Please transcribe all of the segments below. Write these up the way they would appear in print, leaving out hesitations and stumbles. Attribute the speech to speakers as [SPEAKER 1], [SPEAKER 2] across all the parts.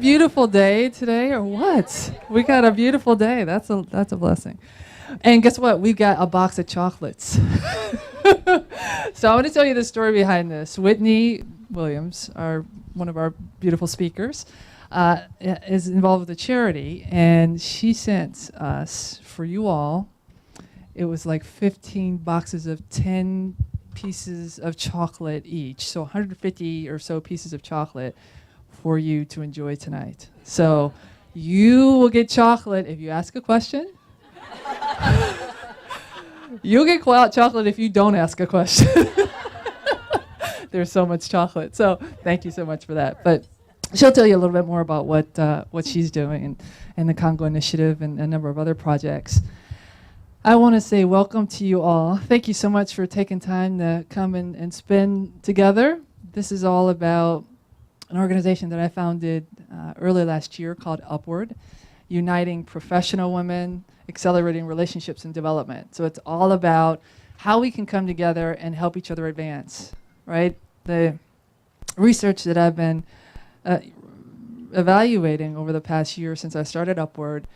[SPEAKER 1] beautiful day today or what? We got a beautiful day. That's a blessing. And guess what? We've got a box of chocolates. So I want to tell you the story behind this. Whitney Williams, one of our beautiful speakers, is involved with a charity, and she sent us, for you all, it was like 15 boxes of 10 pieces of chocolate each, so 150 or so pieces of chocolate for you to enjoy tonight. So you will get chocolate if you ask a question. You'll get chocolate if you don't ask a question. There's so much chocolate. So thank you so much for that. But she'll tell you a little bit more about what she's doing and the Congo Initiative and a number of other projects. I want to say welcome to you all. Thank you so much for taking time to come and spend together. This is all about an organization that I founded early last year called Upward, uniting professional women, accelerating relationships and development. So it's all about how we can come together and help each other advance, right? The research that I've been evaluating over the past year since I started Upward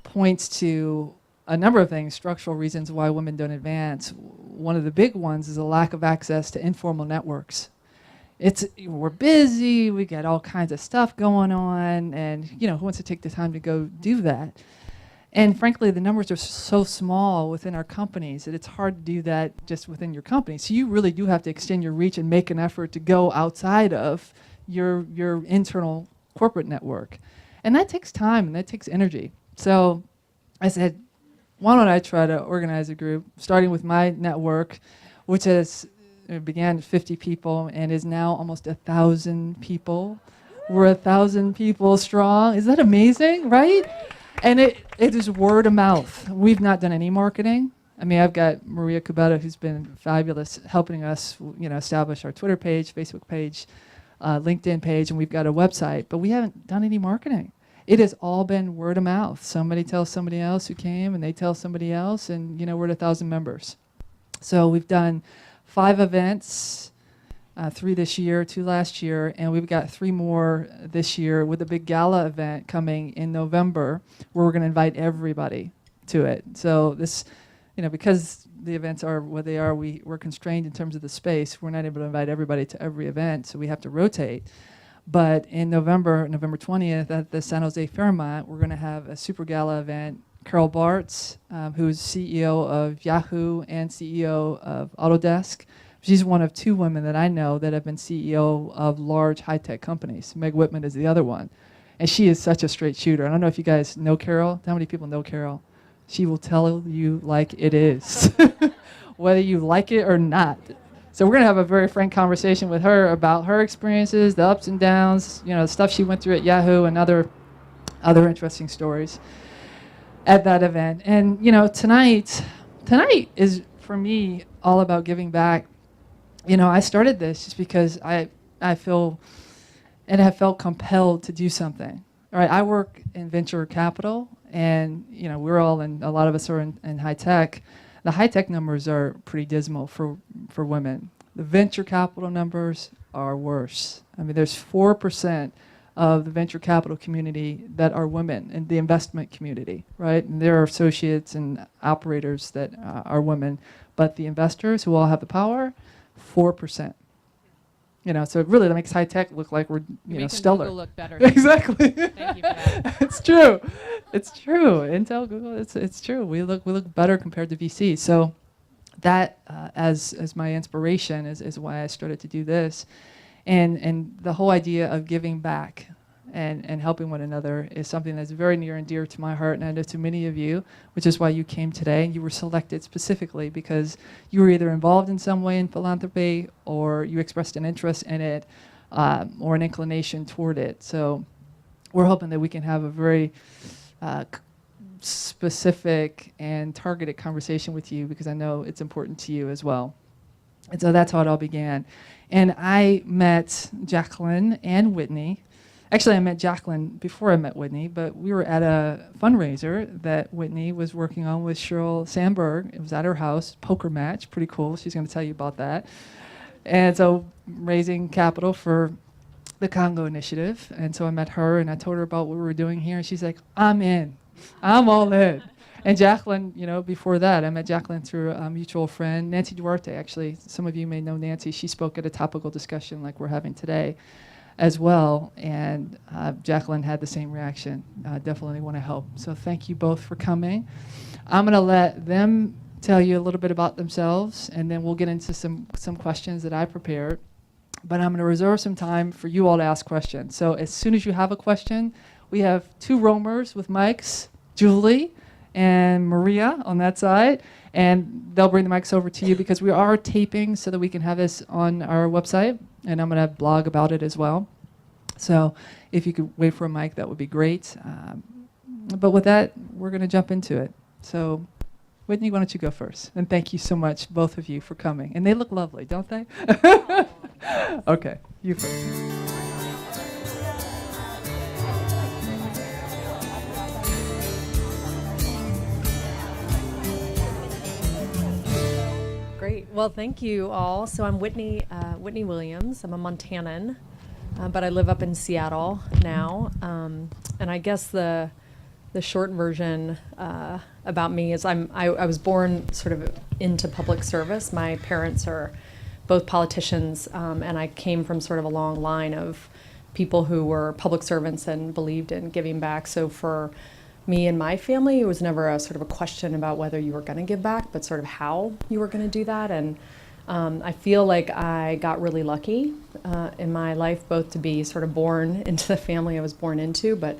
[SPEAKER 1] points to a number of things, structural reasons why women don't advance. One of the big ones is a lack of access to informal networks. We're busy, we got all kinds of stuff going on, and who wants to take the time to go do that? And frankly, the numbers are so small within our companies that it's hard to do that just within your company. So you really do have to extend your reach and make an effort to go outside of your internal corporate network. And that takes time and that takes energy. So I said, why don't I try to organize a group, starting with my network, which began at 50 people and is now almost 1,000 people. We're 1,000 people strong. Is that amazing, right? And it is word of mouth. We've not done any marketing. I mean, I've got Maria Kubetta, who's been fabulous, helping us, establish our Twitter page, Facebook page, LinkedIn page, and we've got a website, but we haven't done any marketing. It has all been word of mouth. Somebody tells somebody else who came, and they tell somebody else, and we're at 1,000 members. So we've done 5 events, 3 this year, 2 last year, and we've got 3 more this year with a big gala event coming in November where we're going to invite everybody to it. So this, because the events are what they are, we're constrained in terms of the space. We're not able to invite everybody to every event, so we have to rotate. But in November 20th at the San Jose Fairmont, we're going to have a super gala event. Carol Bartz, who's CEO of Yahoo and CEO of Autodesk. She's one of 2 women that I know that have been CEO of large high-tech companies. Meg Whitman is the other one. And she is such a straight shooter. I don't know if you guys know Carol. How many people know Carol? She will tell you like it is, whether you like it or not. So we're going to have a very frank conversation with her about her experiences, the ups and downs, the stuff she went through at Yahoo and other interesting stories at that event. And tonight is for me all about giving back. I started this just because I feel and have felt compelled to do something. All right, I work in venture capital, and we're all a lot of us are in high tech. The high tech numbers are pretty dismal for women. The venture capital numbers are worse. I mean, there's 4% of the venture capital community that are women in the investment community, right? And there are associates and operators that are women, but the investors who all have the power, 4%. So it really makes high tech look like we're stellar.
[SPEAKER 2] Google look better.
[SPEAKER 1] Exactly.
[SPEAKER 2] Thank you for that.
[SPEAKER 1] It's true. It's true. Intel, Google, it's true. We look better compared to VC. So that as my inspiration is why I started to do this. And the whole idea of giving back and helping one another is something that's very near and dear to my heart, and I know to many of you, which is why you came today, and you were selected specifically because you were either involved in some way in philanthropy or you expressed an interest in it or an inclination toward it. So we're hoping that we can have a very specific and targeted conversation with you because I know it's important to you as well. And so that's how it all began. And I met Jacqueline and Whitney. Actually, I met Jacqueline before I met Whitney, but we were at a fundraiser that Whitney was working on with Sheryl Sandberg. It was at her house, poker match, pretty cool. She's going to tell you about that. And so raising capital for the Congo Initiative. And so I met her and I told her about what we were doing here. And she's like, I'm in. I'm all in. And Jacqueline, before that, I met Jacqueline through a mutual friend, Nancy Duarte, actually. Some of you may know Nancy. She spoke at a topical discussion like we're having today as well. And Jacqueline had the same reaction. Definitely want to help. So thank you both for coming. I'm going to let them tell you a little bit about themselves, and then we'll get into some questions that I prepared. But I'm going to reserve some time for you all to ask questions. So as soon as you have a question, we have 2 roamers with mics, Julie and Maria on that side, and they'll bring the mics over to you because we are taping so that we can have this on our website, and I'm going to blog about it as well. So if you could wait for a mic, that would be great. But with that, we're going to jump into it. So Whitney, why don't you go first? And thank you so much, both of you, for coming. And they look lovely, don't they? Okay, you first.
[SPEAKER 2] Great. Well, thank you all. So I'm Whitney Williams. I'm a Montanan, but I live up in Seattle now. And I guess the short version about me is I was born sort of into public service. My parents are both politicians, and I came from sort of a long line of people who were public servants and believed in giving back. So for me and my family, it was never a sort of a question about whether you were going to give back, but sort of how you were going to do that. And I feel like I got really lucky in my life, both to be sort of born into the family I was born into, but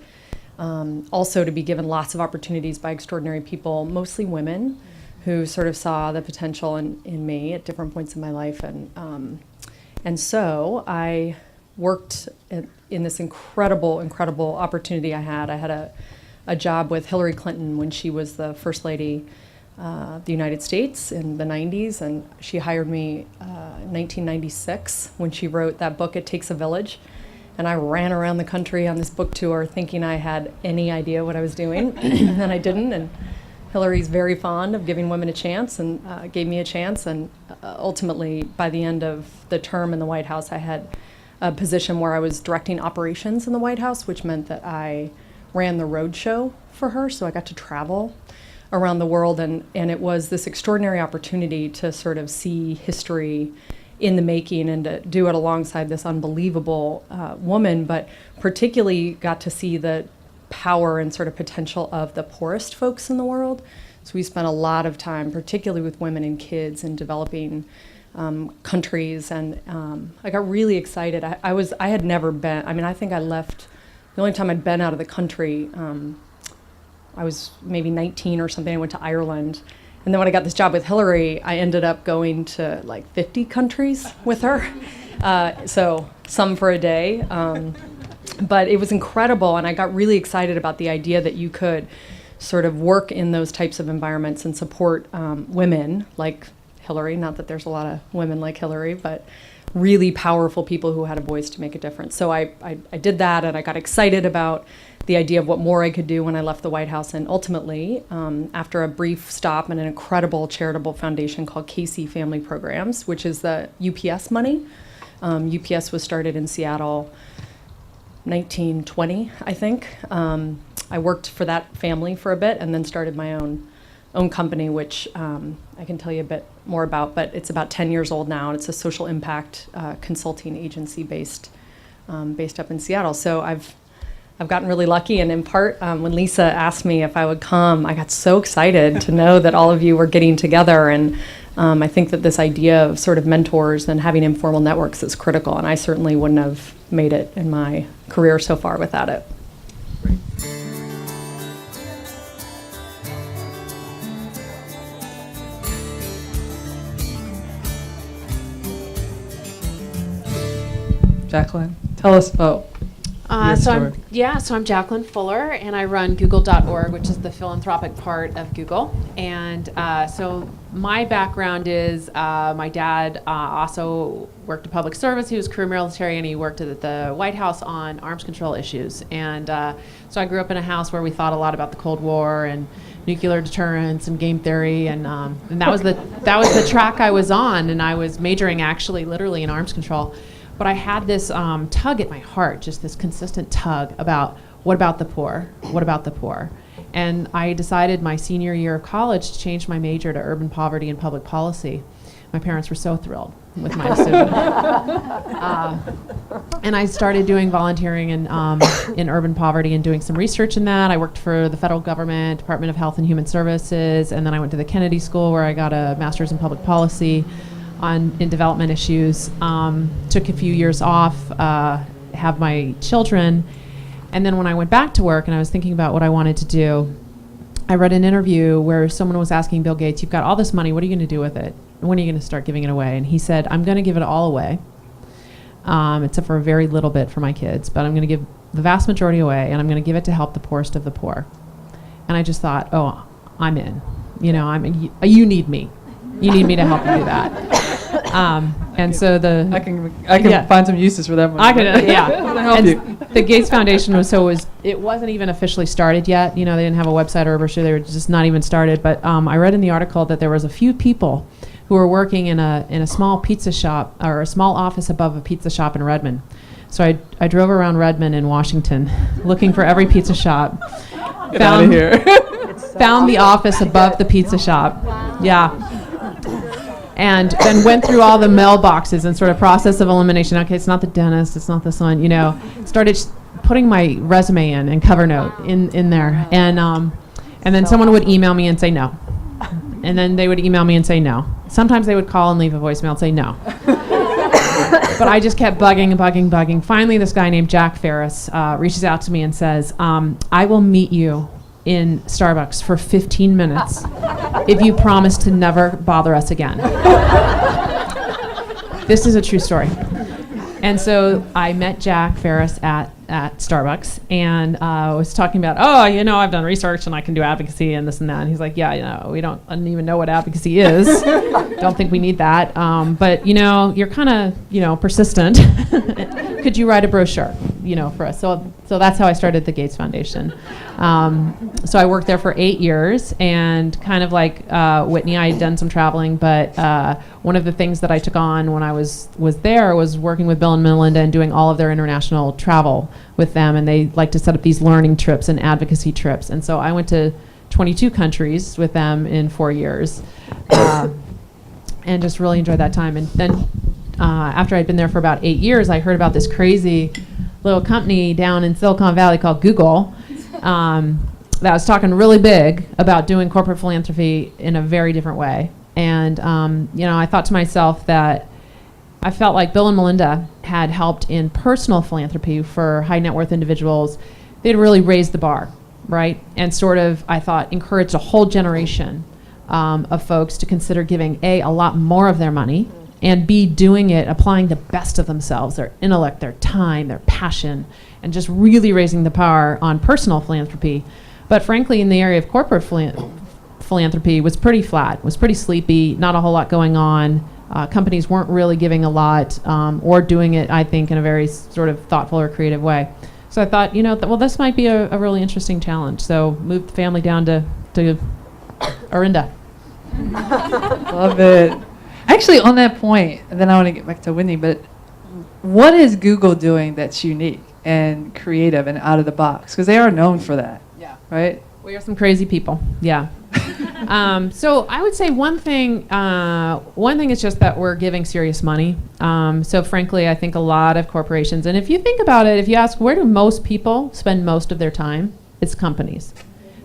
[SPEAKER 2] also to be given lots of opportunities by extraordinary people, mostly women, who sort of saw the potential in me at different points in my life. And so I worked in this incredible opportunity I had. I had a job with Hillary Clinton when she was the First Lady of the United States in the 90s, and she hired me in 1996 when she wrote that book, It Takes a Village. And I ran around the country on this book tour thinking I had any idea what I was doing, and I didn't. And Hillary's very fond of giving women a chance, and gave me a chance. And ultimately, by the end of the term in the White House, I had a position where I was directing operations in the White House, which meant that I ran the road show for her. So I got to travel around the world, and it was this extraordinary opportunity to sort of see history in the making and to do it alongside this unbelievable woman, but particularly got to see the power and sort of potential of the poorest folks in the world. So we spent a lot of time, particularly with women and kids in developing countries, and I got really excited. I had never been, I think I left, the only time I'd been out of the country, I was maybe 19 or something. I went to Ireland. And then when I got this job with Hillary, I ended up going to like 50 countries with her. So some for a day. But it was incredible, and I got really excited about the idea that you could sort of work in those types of environments and support women like Hillary. Not that there's a lot of women like Hillary, but really powerful people who had a voice to make a difference. So I did that, and I got excited about the idea of what more I could do when I left the White House. And ultimately, after a brief stop in an incredible charitable foundation called Casey Family Programs, which is the UPS money. UPS was started in Seattle 1920, I think. I worked for that family for a bit and then started my own company, which I can tell you a bit more about, but it's about 10 years old now, and it's a social impact consulting agency based up in Seattle. So I've gotten really lucky, and in part, when Lisa asked me if I would come, I got so excited to know that all of you were getting together, and I think that this idea of sort of mentors and having informal networks is critical, and I certainly wouldn't have made it in my career so far without it.
[SPEAKER 1] Great. Jacqueline, tell us about your story.
[SPEAKER 3] So I'm Jacquelline Fuller, and I run Google.org, which is the philanthropic part of Google. And so my background is my dad also worked in public service. He was career military, and he worked at the White House on arms control issues. And so I grew up in a house where we thought a lot about the Cold War and nuclear deterrence and game theory, and that was the track I was on, and I was majoring actually literally in arms control. But I had this tug at my heart, just this consistent tug about what about the poor? What about the poor? And I decided my senior year of college to change my major to urban poverty and public policy. My parents were so thrilled with my decision. And I started doing volunteering in urban poverty and doing some research in that. I worked for the federal government, Department of Health and Human Services, and then I went to the Kennedy School where I got a master's in public policy in development issues. Took a few years off, have my children, and then when I went back to work and I was thinking about what I wanted to do, I read an interview where someone was asking Bill Gates, "You've got all this money, what are you going to do with it? When are you going to start giving it away?" And he said, "I'm going to give it all away, except for a very little bit for my kids, but I'm going to give the vast majority away, and I'm going to give it to help the poorest of the poor." And I just thought, oh, I'm in. You know, you need me. You need me to help you do that. And so
[SPEAKER 1] I can find some uses for that one.
[SPEAKER 3] I could, yeah.
[SPEAKER 1] Help
[SPEAKER 3] And
[SPEAKER 1] you.
[SPEAKER 3] the Gates Foundation it wasn't even officially started yet. You know, they didn't have a website or a brochure. They were just not even started. But I read in the article that there was a few people who were working in a small pizza shop or a small office above a pizza shop in Redmond. So I drove around Redmond in Washington looking for every pizza shop.
[SPEAKER 1] Get out of here.
[SPEAKER 3] Found the office above the pizza shop. Yeah. And then went through all the mailboxes and sort of process of elimination. Okay, it's not the dentist, it's not this one, you know. Started putting my resume in and cover note in there. And then someone would email me and say no. And then they would email me and say no. Sometimes they would call and leave a voicemail and say no. But I just kept bugging. Finally, this guy named Jack Ferris reaches out to me and says, "I will meet you in Starbucks for 15 minutes if you promise to never bother us again." This is a true story. And so I met Jack Ferris at Starbucks and was talking about, I've done research and I can do advocacy and this and that. And he's like, yeah, we don't even know what advocacy is. Don't think we need that. But, you're kind of, persistent. Could you write a brochure, for us? So that's how I started the Gates Foundation. So I worked there for 8 years and kind of like Whitney, I had done some traveling, but one of the things that I took on when I was there was working with Bill and Melinda and doing all of their international travel with them, and they like to set up these learning trips and advocacy trips. And so I went to 22 countries with them in 4 years and just really enjoyed that time. And then after I'd been there for about 8 years, I heard about this crazy little company down in Silicon Valley called Google that was talking really big about doing corporate philanthropy in a very different way. And, I thought to myself that I felt like Bill and Melinda had helped in personal philanthropy for high net worth individuals. They'd really raised the bar, right? And sort of, I thought, encouraged a whole generation of folks to consider giving a lot more of their money, and B, doing it, applying the best of themselves, their intellect, their time, their passion, and just really raising the bar on personal philanthropy. But frankly, in the area of corporate philanthropy was pretty flat, was pretty sleepy, not a whole lot going on. Companies weren't really giving a lot or doing it, I think, in a very sort of thoughtful or creative way. So I thought, this might be a really interesting challenge. So moved the family down to Orinda.
[SPEAKER 1] Love it. Actually, on that point, and then I want to get back to Whitney, but what is Google doing that's unique and creative and out of the box? Because they are known for that.
[SPEAKER 3] Yeah.
[SPEAKER 1] Right?
[SPEAKER 3] We are some crazy people. Yeah. So I would say one thing is just that we're giving serious money. So frankly, I think a lot of corporations, and if you think about it, if you ask where do most people spend most of their time, it's companies.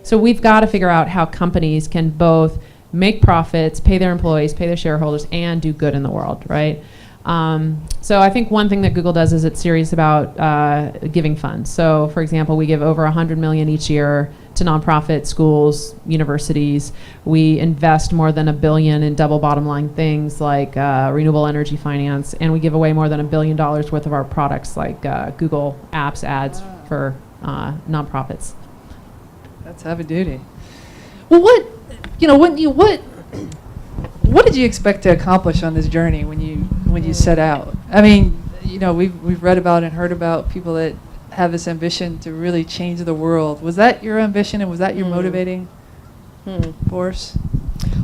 [SPEAKER 3] So we've got to figure out how companies can both make profits, pay their employees, pay their shareholders, and do good in the world, right? So I think one thing that Google does is it's serious about giving funds. So for example, we give over $100 million each year to nonprofit schools, universities. We invest more than $1 billion in double bottom line things like renewable energy finance, and we give away more than $1 billion worth of our products like Google Apps ads for nonprofits.
[SPEAKER 1] That's heavy duty. Well, what did you expect to accomplish on this journey when you set out? I mean, we've read about and heard about people that have this ambition to really change the world. Was that your ambition, and was that your motivating force?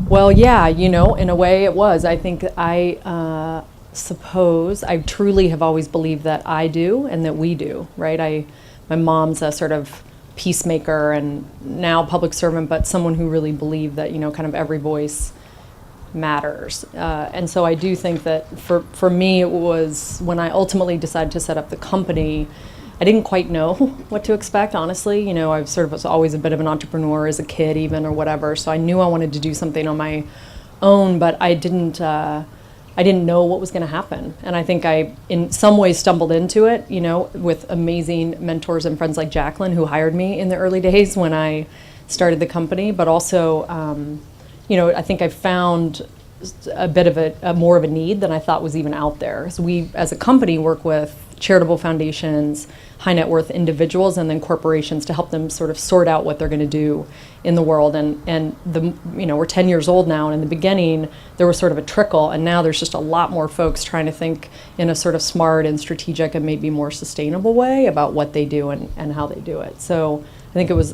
[SPEAKER 2] Well, yeah, in a way it was. I think I suppose I truly have always believed that I do and that we do, right? My mom's a sort of peacemaker and now public servant, but someone who really believed that, kind of every voice matters. And so I do think that for me, it was when I ultimately decided to set up the company, I didn't quite know what to expect, honestly. I sort of was always a bit of an entrepreneur as a kid even or whatever. So I knew I wanted to do something on my own, but I didn't know what was going to happen. And I think I, in some ways, stumbled into it, with amazing mentors and friends like Jacqueline, who hired me in the early days when I started the company. But also, I think I found a bit of more of a need than I thought was even out there. So we, as a company, work with charitable foundations, high net worth individuals, and then corporations to help them sort of sort out what they're going to do in the world. And we're 10 years old now, and in the beginning there was sort of a trickle, and now there's just a lot more folks trying to think in a sort of smart and strategic and maybe more sustainable way about what they do and how they do it. So I think it was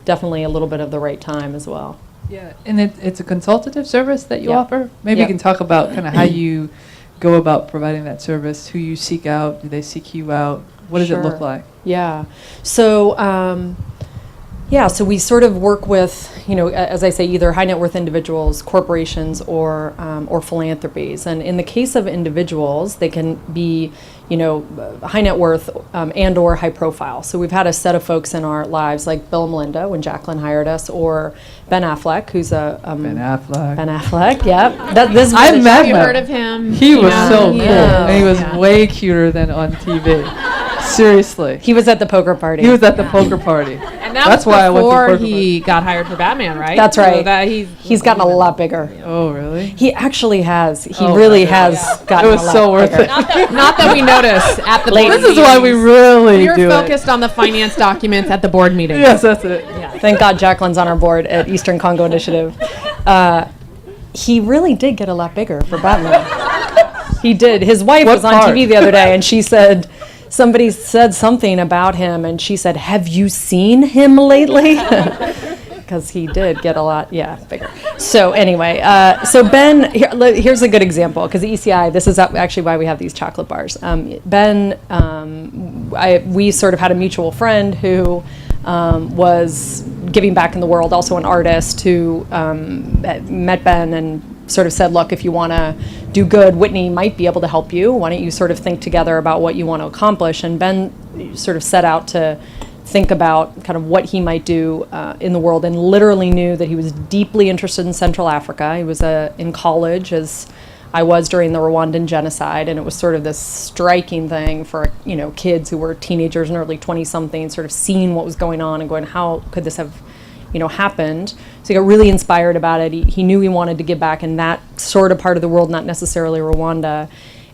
[SPEAKER 2] definitely a little bit of the right time as well.
[SPEAKER 1] Yeah, and it's a consultative service that you
[SPEAKER 2] Yeah.
[SPEAKER 1] offer? Maybe you can talk about kind of how you go about providing that service, who you seek out, do they seek you out, what does it look like?
[SPEAKER 2] Yeah. So, so we sort of work with, as I say, either high net worth individuals, corporations, or philanthropies. And in the case of individuals, they can be, high net worth and or high profile. So we've had a set of folks in our lives like Bill and Melinda when Jacqueline hired us, or Ben Affleck, who's a
[SPEAKER 1] Ben Affleck.
[SPEAKER 2] Ben Affleck, yeah.
[SPEAKER 1] I met
[SPEAKER 3] Have you
[SPEAKER 1] him.
[SPEAKER 3] heard of him?
[SPEAKER 1] He was
[SPEAKER 3] Yeah.
[SPEAKER 1] so cool.
[SPEAKER 3] Yeah.
[SPEAKER 1] And he was
[SPEAKER 3] Yeah.
[SPEAKER 1] way cuter than on TV. Seriously.
[SPEAKER 2] He was at the poker party.
[SPEAKER 1] He was at the poker party.
[SPEAKER 3] And that
[SPEAKER 1] That's
[SPEAKER 3] was
[SPEAKER 1] why I went to
[SPEAKER 3] before
[SPEAKER 1] poker
[SPEAKER 3] he got hired for Batman, right?
[SPEAKER 2] That's
[SPEAKER 3] So
[SPEAKER 2] right.
[SPEAKER 3] that
[SPEAKER 2] He's gotten a lot bigger.
[SPEAKER 1] Oh, really?
[SPEAKER 2] He actually has. He
[SPEAKER 1] Oh,
[SPEAKER 2] really
[SPEAKER 1] okay.
[SPEAKER 2] has gotten
[SPEAKER 1] It was
[SPEAKER 2] a lot
[SPEAKER 1] so worth
[SPEAKER 2] bigger.
[SPEAKER 1] it.
[SPEAKER 3] Not that we noticed at the board
[SPEAKER 1] This is why we
[SPEAKER 3] meetings.
[SPEAKER 1] really
[SPEAKER 3] We were
[SPEAKER 1] do
[SPEAKER 3] focused on the finance documents at the board meeting.
[SPEAKER 1] it. Yes, that's it.
[SPEAKER 2] Thank God Jacqueline's on our board at Eastern Congo Initiative. He really did get a lot bigger for Batman. He did. His wife
[SPEAKER 1] What
[SPEAKER 2] was on
[SPEAKER 1] part?
[SPEAKER 2] TV the other day, and she said, somebody said something about him, and she said, "Have you seen him lately?" Because he did get a lot, bigger. So anyway, so Ben, here's a good example, because the ECI, this is actually why we have these chocolate bars. Ben, we sort of had a mutual friend who was giving back in the world, also an artist who met Ben and sort of said, look, if you want to do good, Whitney might be able to help you. Why don't you sort of think together about what you want to accomplish? And Ben sort of set out to think about kind of what he might do in the world, and literally knew that he was deeply interested in Central Africa. He was in college, as I was during the Rwandan genocide, and it was sort of this striking thing for kids who were teenagers and early 20-somethings, sort of seeing what was going on and going, how could this have happened? So he got really inspired about it. He knew he wanted to give back in that sort of part of the world, not necessarily Rwanda.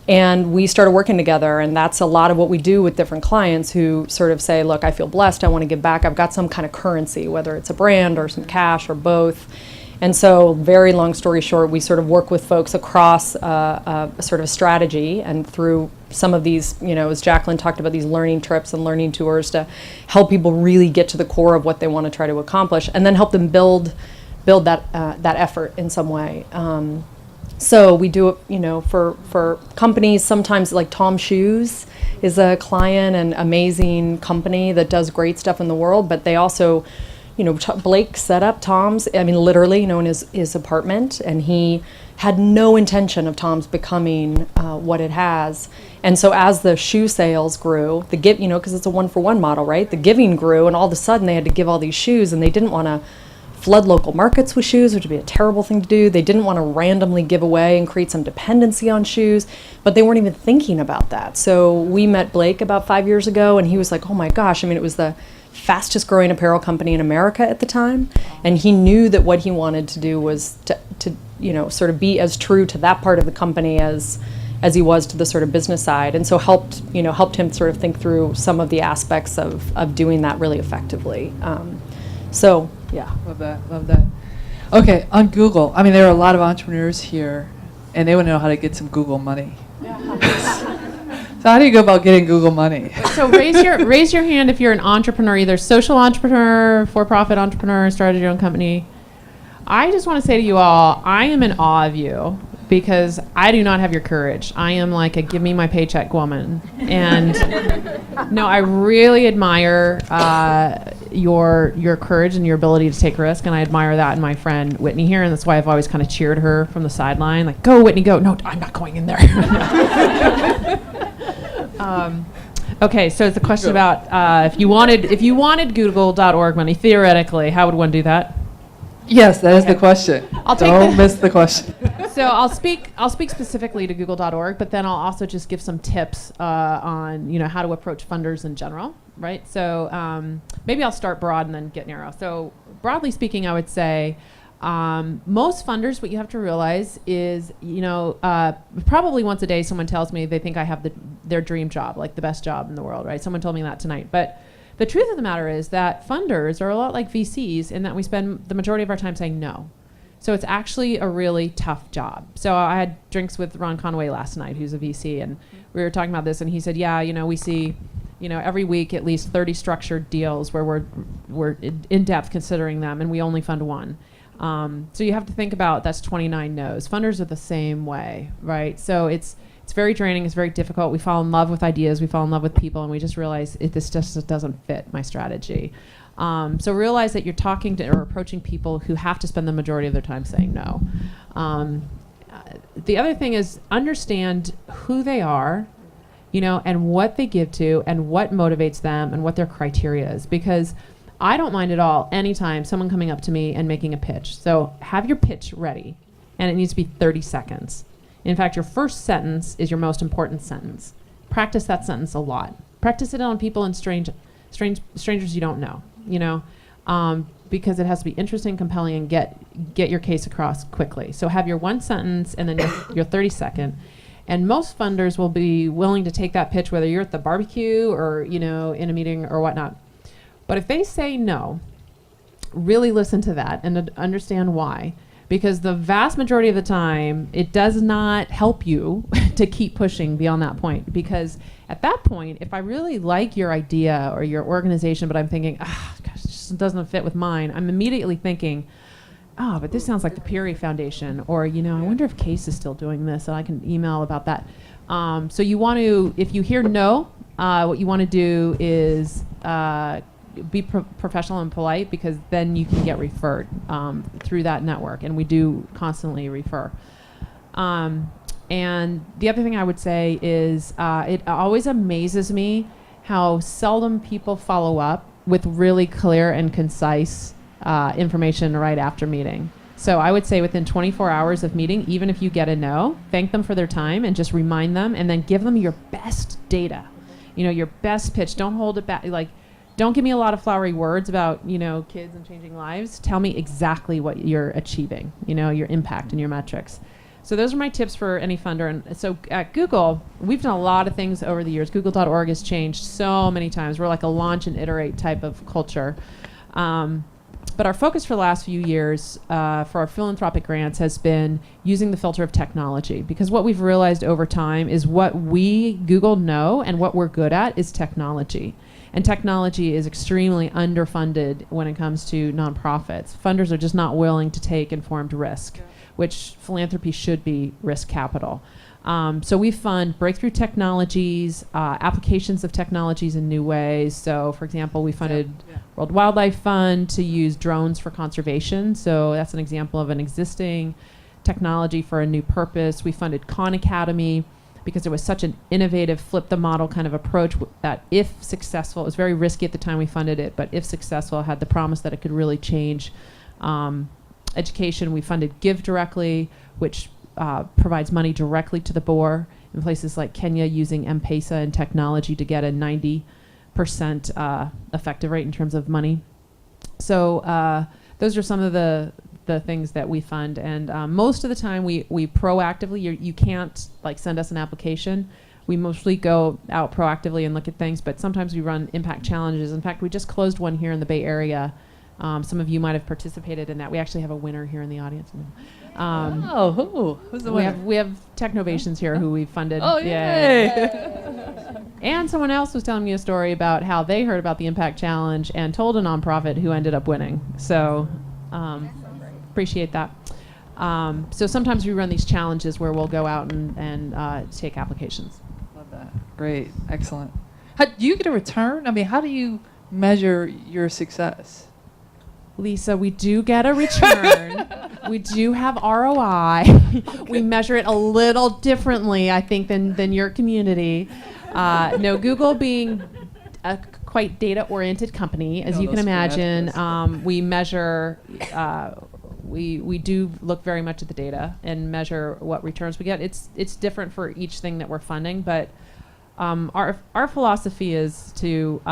[SPEAKER 2] And we started working together, and that's a lot of what we do with different clients who sort of say, look, I feel blessed, I want to give back, I've got some kind of currency, whether it's a brand or some cash or both. And so, very long story short, we sort of work with folks across a sort of strategy, and through some of these, as Jacqueline talked about, these learning trips and learning tours to help people really get to the core of what they want to try to accomplish, and then help them build that effort in some way. So we do it, for companies. Sometimes, like Tom Shoes is a client, an amazing company that does great stuff in the world, but they also, Blake set up Tom's, literally, in his apartment, and he had no intention of Tom's becoming what it has. And so as the shoe sales grew, because it's a one-for-one model, right? The giving grew, and all of a sudden they had to give all these shoes, and they didn't want to flood local markets with shoes, which would be a terrible thing to do. They didn't want to randomly give away and create some dependency on shoes, but they weren't even thinking about that. So we met Blake about 5 years ago, and he was like, oh my gosh, it was the fastest growing apparel company in America at the time, and he knew that what he wanted to do was to sort of be as true to that part of the company as he was to the sort of business side, and so helped him sort of think through some of the aspects of doing that really effectively. So yeah.
[SPEAKER 1] Love that. Okay, on Google, there are a lot of entrepreneurs here, and they want to know how to get some Google money. So how do you go about getting Google money?
[SPEAKER 3] So raise your hand if you're an entrepreneur, either social entrepreneur, for-profit entrepreneur, started your own company. I just want to say to you all, I am in awe of you, because I do not have your courage. I am like a give me my paycheck woman. And no, I really admire your courage and your ability to take risk, and I admire that in my friend Whitney here, and that's why I've always kind of cheered her from the sideline, like, go Whitney, go. No, I'm not going in there. Okay, so it's a question about if you wanted Google.org money, theoretically, how would one do that?
[SPEAKER 1] Yes, that is the question. Don't miss the question.
[SPEAKER 3] So I'll speak specifically to Google.org, but then I'll also just give some tips on how to approach funders in general, right? So maybe I'll start broad and then get narrow. So broadly speaking, I would say most funders, what you have to realize is, probably once a day someone tells me they think I have their dream job, like the best job in the world, right? Someone told me that tonight, but the truth of the matter is that funders are a lot like VCs in that we spend the majority of our time saying no. So it's actually a really tough job. So I had drinks with Ron Conway last night, who's a VC, and we were talking about this, and he said, yeah, we see, every week at least 30 structured deals where we're in depth considering them, and we only fund one. So you have to think about that's 29 no's. Funders are the same way, right? So it's very draining. It's very difficult. We fall in love with ideas. We fall in love with people, and we just realize this just doesn't fit my strategy. So realize that you're talking to or approaching people who have to spend the majority of their time saying no. The other thing is understand who they are, and what they give to, and what motivates them, and what their criteria is. Because I don't mind at all anytime someone coming up to me and making a pitch. So have your pitch ready, and it needs to be 30 seconds. In fact, your first sentence is your most important sentence. Practice that sentence a lot. Practice it on people and strangers you don't know, because it has to be interesting, compelling, and get your case across quickly. So have your one sentence and then your 30 second. And most funders will be willing to take that pitch, whether you're at the barbecue or, in a meeting or whatnot. But if they say no, really listen to that and understand why. Because the vast majority of the time, it does not help you to keep pushing beyond that point. Because at that point, if I really like your idea or your organization, but I'm thinking, gosh, it just doesn't fit with mine, I'm immediately thinking, but this sounds like the Peary Foundation. Or, I wonder if Case is still doing this, and I can email about that. So you want to, if you hear no, what you want to do is be professional and polite, because then you can get referred through that network, and we do constantly refer. And the other thing I would say is it always amazes me how seldom people follow up with really clear and concise information right after meeting. So I would say within 24 hours of meeting, even if you get a no, thank them for their time and just remind them, and then give them your best data, your best pitch. Don't hold it back. Don't give me a lot of flowery words about, kids and changing lives. Tell me exactly what you're achieving, your impact and your metrics. So those are my tips for any funder. And so at Google, we've done a lot of things over the years. Google.org has changed so many times. We're like a launch and iterate type of culture. But our focus for the last few years for our philanthropic grants has been using the filter of technology. Because what we've realized over time is what we, Google, know and what we're good at is technology. And technology is extremely underfunded when it comes to nonprofits. Funders are just not willing to take informed risk, which philanthropy should be risk capital. So we fund breakthrough technologies, applications of technologies in new ways. So, for example, we funded World Wildlife Fund to use drones for conservation. So that's an example of an existing technology for a new purpose. We funded Khan Academy because it was such an innovative, flip the model kind of approach that if successful, it was very risky at the time we funded it, but if successful, had the promise that it could really change education. We funded Give Directly, which provides money directly to the poor in places like Kenya, using M-Pesa and technology to get a 90% effective rate in terms of money. So those are some of the things that we fund, and most of the time we proactively, you can't send us an application. We mostly go out proactively and look at things, but sometimes we run impact challenges. In fact, we just closed one here in the Bay Area. Some of you might have participated in that. We actually have a winner here in the audience.
[SPEAKER 1] Who's the winner?
[SPEAKER 3] We have Technovations here who we funded.
[SPEAKER 1] Oh, yay!
[SPEAKER 3] And someone else was telling me a story about how they heard about the Impact Challenge and told a nonprofit who ended up winning. So appreciate that. So sometimes we run these challenges where we'll go out and take applications.
[SPEAKER 1] Love that. Great. Excellent. How, do you get a return? I mean, how do you measure your success?
[SPEAKER 3] Lisa, we do get a return. We do have ROI. We measure it a little differently, I think, than your community. No, Google being a quite data-oriented company, as you can imagine, we measure. We do look very much at the data and measure what returns we get. It's different for each thing that we're funding, but our philosophy is to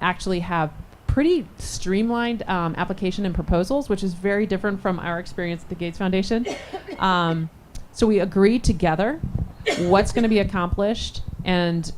[SPEAKER 3] actually have pretty streamlined application and proposals, which is very different from our experience at the Gates Foundation. So we agree together what's going to be accomplished, and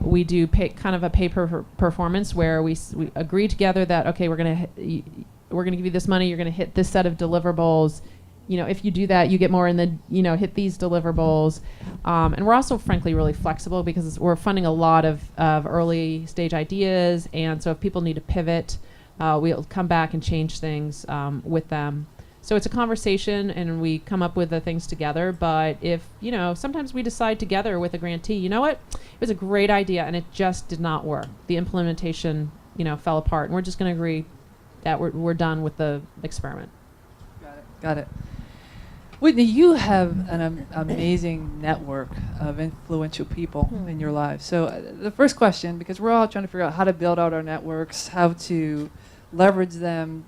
[SPEAKER 3] we do kind of a pay per performance where we agree together that, okay, we're going to give you this money, you're going to hit this set of deliverables. If you do that, you get more in the, hit these deliverables. And we're also, frankly, really flexible because we're funding a lot of early stage ideas. And so if people need to pivot, we'll come back and change things with them. So it's a conversation and we come up with the things together. But if, sometimes we decide together with a grantee, you know what? It was a great idea and it just did not work. The implementation, fell apart. And we're just going to agree that we're done with the experiment.
[SPEAKER 1] Got it. Whitney, you have an amazing network of influential people in your lives. So the first question, because we're all trying to figure out how to build out our networks, how to leverage them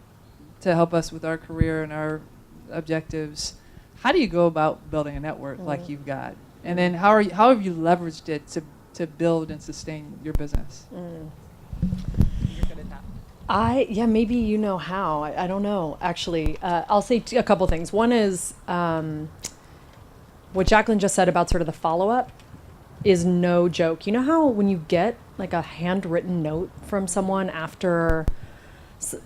[SPEAKER 1] to help us with our career and our objectives, how do you go about building a network like you've got? And then how have you leveraged it to build and sustain your business?
[SPEAKER 2] Maybe you know how. I don't know, actually. I'll say a couple things. One is what Jacqueline just said about sort of the follow-up is no joke. You know how when you get like a handwritten note from someone after,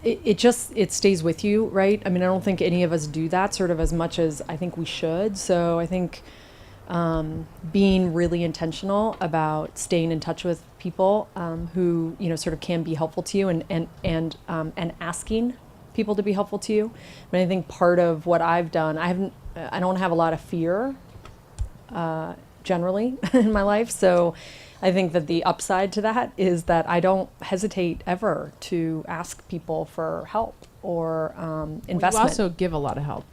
[SPEAKER 2] it stays with you, right? I mean, I don't think any of us do that sort of as much as I think we should. So I think being really intentional about staying in touch with people who sort of can be helpful to you, and asking people to be helpful to you. I mean, I think part of what I've done, I don't have a lot of fear generally in my life, so I think that the upside to that is that I don't hesitate ever to ask people for help or investment.
[SPEAKER 3] You also give a lot of help.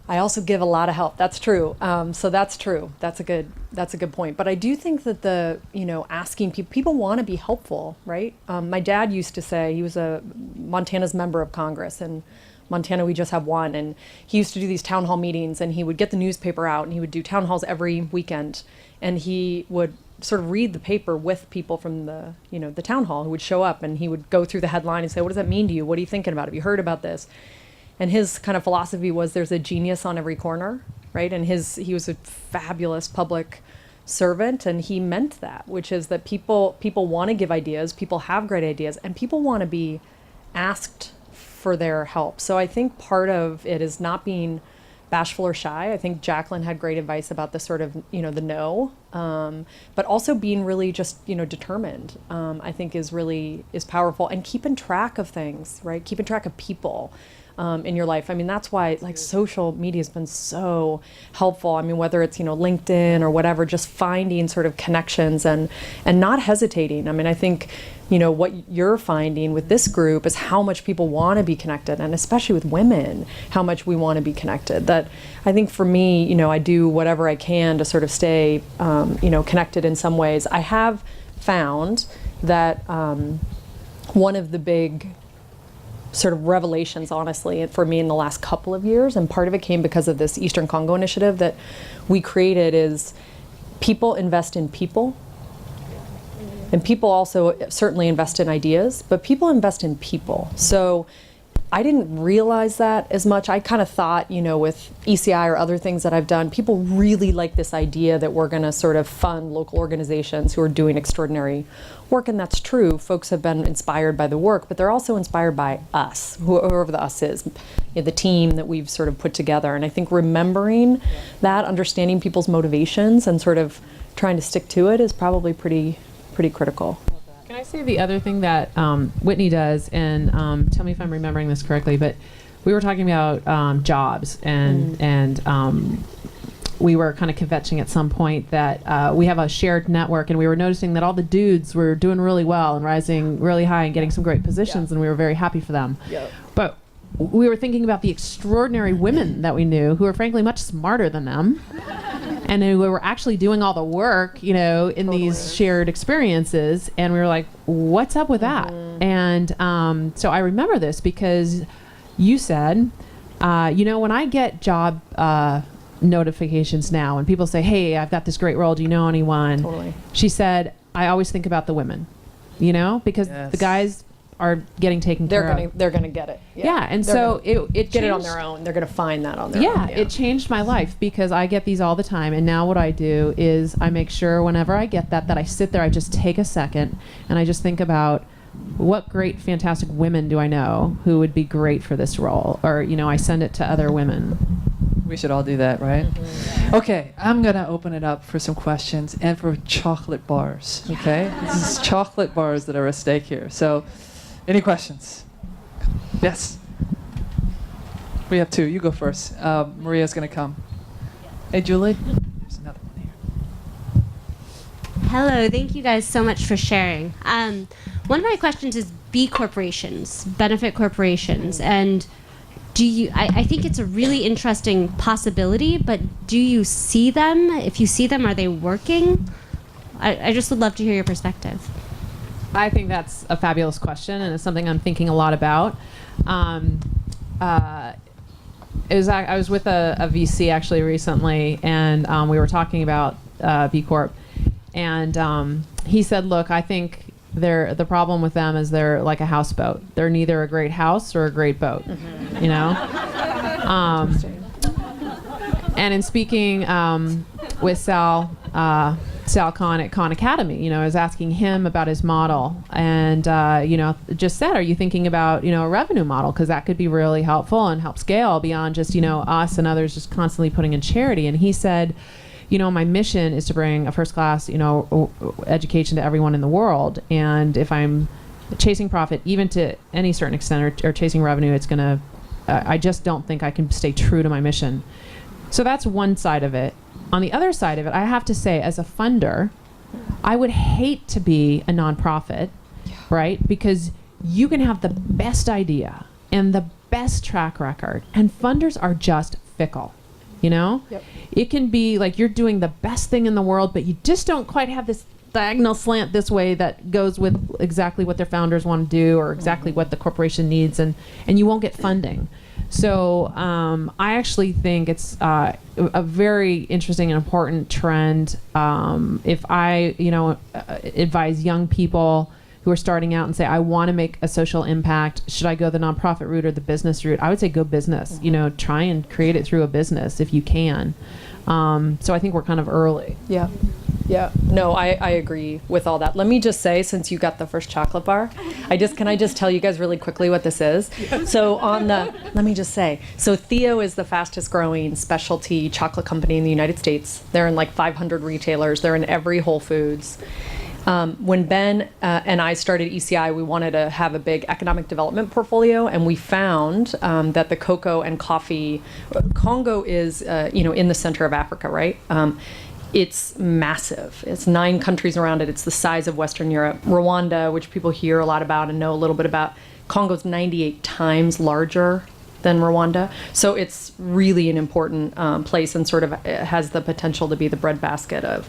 [SPEAKER 2] I also give a lot of help. That's true. So that's true. That's a good point. But I do think that asking people want to be helpful, right? My dad used to say, he was Montana's member of Congress, and Montana, we just have one. And he used to do these town hall meetings, and he would get the newspaper out, and he would do town halls every weekend. And he would sort of read the paper with people from the town hall who would show up, and he would go through the headline and say, what does that mean to you? What are you thinking about? Have you heard about this? And his kind of philosophy was there's a genius on every corner, right? And he was a fabulous public servant, and he meant that, which is that people want to give ideas, people have great ideas, and people want to be asked for their help. So I think part of it is not being bashful or shy. I think Jacqueline had great advice about the sort of, the no, but also being really just, determined, I think is powerful, and keeping track of things, right? Keeping track of people. In your life. I mean, that's why social media has been so helpful. I mean, whether it's, LinkedIn or whatever, just finding sort of connections and not hesitating. I mean, I think, what you're finding with this group is how much people want to be connected, and especially with women, how much we want to be connected. That I think for me, I do whatever I can to sort of stay, connected in some ways. I have found that one of the big sort of revelations, honestly, for me in the last couple of years, and part of it came because of this Eastern Congo initiative that we created, is people invest in people. And people also certainly invest in ideas, but people invest in people. So I didn't realize that as much. I kind of thought, with ECI or other things that I've done, people really like this idea that we're going to sort of fund local organizations who are doing extraordinary work, and that's true. Folks have been inspired by the work, but they're also inspired by us, whoever the us is, the team that we've sort of put together. And I think remembering that, understanding people's motivations and sort of trying to stick to it is probably pretty critical.
[SPEAKER 3] Can I say the other thing that Whitney does, and tell me if I'm remembering this correctly, but we were talking about jobs, and we were kind of kvetching at some point that we have a shared network, and we were noticing that all the dudes were doing really well and rising really high and getting some great positions, and we were very happy for them. But we were thinking about the extraordinary women that we knew who were frankly much smarter than them and who were actually doing all the work, you know, in these shared experiences. And we were like, what's up with that? And so I remember this because you said, you know, when I get job notifications now and people say, hey, I've got this great role, do you know anyone? She said, I always think about the women, you know, because the guys are getting taken care of.
[SPEAKER 2] They're gonna get it.
[SPEAKER 3] And so it
[SPEAKER 2] get it on their own. They're gonna find that on their own.
[SPEAKER 3] Yeah, it changed my life because I get these all the time. And now what I do is I make sure whenever I get that I sit there, I just take a second and I just think about what great, fantastic women do I know who would be great for this role? Or, you know, I send it to other women.
[SPEAKER 1] We should all do that, right? Okay, I'm going to open it up for some questions and for chocolate bars, okay? This is chocolate bars that are at stake here. So, any questions? Yes? We have two. You go first. Maria's going to come. Hey, Julie? There's another one here.
[SPEAKER 4] Hello, thank you guys so much for sharing. One of my questions is B corporations, benefit corporations, and do you? I think it's a really interesting possibility, but do you see them? If you see them, are they working? I just would love to hear your perspective.
[SPEAKER 3] I think that's a fabulous question, and it's something I'm thinking a lot about. I was with a VC actually recently, and we were talking about B Corp, and he said, "Look, I think the problem with them is they're like a houseboat. They're neither a great house or a great boat, you know." And in speaking with Sal Khan at Khan Academy, you know, I was asking him about his model, and you know, just said, "Are you thinking about, you know, a revenue model? Because that could be really helpful and help scale beyond just, you know, us and others just constantly putting in charity." And he said, "You know, my mission is to bring a first-class, you know, education to everyone in the world. And if I'm chasing profit, even to any certain extent, or chasing revenue, it's gonna. I just don't think I can stay true to my mission." So that's one side of it. On the other side of it, I have to say, as a funder, I would hate to be a nonprofit, right? Because you can have the best idea and the best track record, and funders are just fickle, you know? It can be like you're doing the best thing in the world, but you just don't quite have this diagonal slant this way that goes with exactly what their founders want to do or exactly what the corporation needs, and you won't get funding. So I actually think it's a very interesting and important trend. If I, you know, advise young people who are starting out and say, I want to make a social impact, should I go the nonprofit route or the business route? I would say go business. You know, try and create it through a business if you can. So I think we're kind of early.
[SPEAKER 2] Yeah. No, I agree with all that. Let me just say, since you got the first chocolate bar, can I just tell you guys really quickly what this is? So let me just say, so Theo is the fastest growing specialty chocolate company in the United States. They're in like 500 retailers. They're in every Whole Foods. When Ben and I started ECI, we wanted to have a big economic development portfolio, and we found that the cocoa and coffee, Congo is, you know, in the center of Africa, right? It's massive. It's 9 countries around it. It's the size of Western Europe. Rwanda, which people hear a lot about and know a little bit about, Congo's 98 times larger than Rwanda. So it's really an important place, and sort of has the potential to be the breadbasket of